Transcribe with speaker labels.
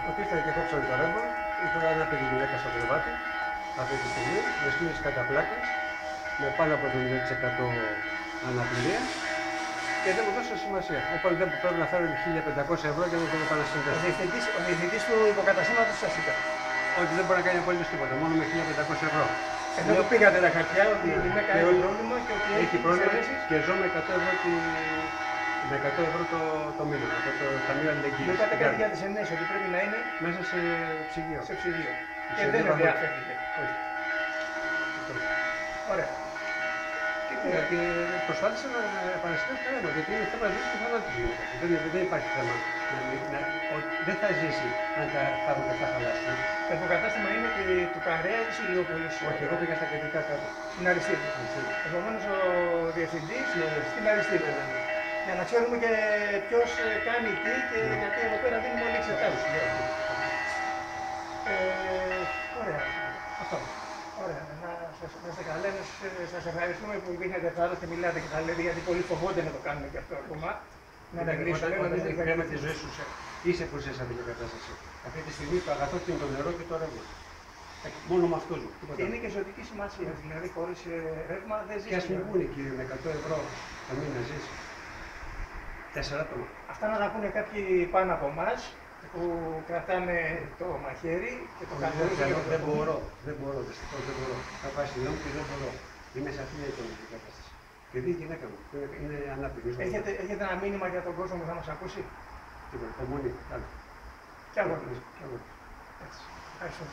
Speaker 1: Ότι ήρθαν και κόψαν το ρεύμα, ήρθαν ένα παιδί γυναίκα στο κρεβάτι, αυτή τη στιγμή, με σκύνες κατά πλάκας, με πάνω από 70% αναπηρία και δεν μου δώσαν σημασία. Οπότε δεν πρέπει να φέρουν 1.500 ευρώ για να τον επανασυνδέσουν.
Speaker 2: Ο διευθυντής του υποκαταστήματος σας είπε
Speaker 1: ότι δεν μπορεί να κάνει απολύτως τίποτα, μόνο με 1.500 ευρώ.
Speaker 2: Εδώ που πήγατε τα χαρτιά, ότι η γυναίκα έχει πρόβλημα και ότι
Speaker 1: έχει πρόβλημα και ζω με 100 ευρώ, με 100 ευρώ το μήνα, από το Ταμείο Αλληλεγγύης.
Speaker 2: Μου είπατε κάτι για τις εννέες, ότι πρέπει να είναι
Speaker 1: μέσα σε ψυγείο.
Speaker 2: Σε ψυγείο. Και δεν ενδιαφέρθηκε.
Speaker 1: Όχι.
Speaker 2: Ωραία.
Speaker 1: Και προσπάθησα να επανασυνδέσω το ρεύμα, γιατί είναι θέμα ζωής και θανάτου. Δεν υπάρχει θέμα. Δεν θα ζήσει αν τα κάνουν τα χαλάσει.
Speaker 2: Το υποκατάστημα είναι του Καρέα της Ηλιούπολης.
Speaker 1: Όχι, εγώ πήγα στα κεντρικά κάτω.
Speaker 2: Στην Αριστείδη. Επομένως ο διευθυντής στην Αριστείδη. Για να ξέρουμε και ποιος κάνει τι και γιατί εδώ πέρα δίνουμε όλοι εξετάσεις. Ωραία. Αυτό. Ωραία. Να είστε καλά. Σας ευχαριστούμε που δείχνετε θάρρος και μιλάτε και τα λέτε, γιατί πολλοί φοβόνται να το κάνουμε και αυτό ακόμα. Να τα κλείσουμε.
Speaker 1: Όταν δεν κρέμα τη ζωή σου, είσαι που είσαι σε αυτή την κατάσταση. Αυτή τη στιγμή το αγαθό είναι το νερό και το ρεύμα. Μόνο με αυτό ζω.
Speaker 2: Και είναι και ζωτική σημασία. Δηλαδή, χωρίς ρεύμα δεν ζεις.
Speaker 1: Και ας μην πούνε, κύριε, με 100 ευρώ το μήνα ζήσει. 4 άτομα.
Speaker 2: Αυτά να τα πούνε κάποιοι πάνω από εμάς που κρατάνε το μαχαίρι και το καθόλου.
Speaker 1: Δεν μπορώ, δυστυχώς δεν μπορώ. Θα πάει στη νόμη και δεν μπορώ. Είμαι σε αυτή την οικονομική κατάσταση. Και δει η γυναίκα μου, είναι ανάπηρη.
Speaker 2: Έχετε ένα μήνυμα για τον κόσμο που θα μας ακούσει?
Speaker 1: Τίποτα, υπομονή.
Speaker 2: Κι άλλο. Έτσι. Ευχαριστώ.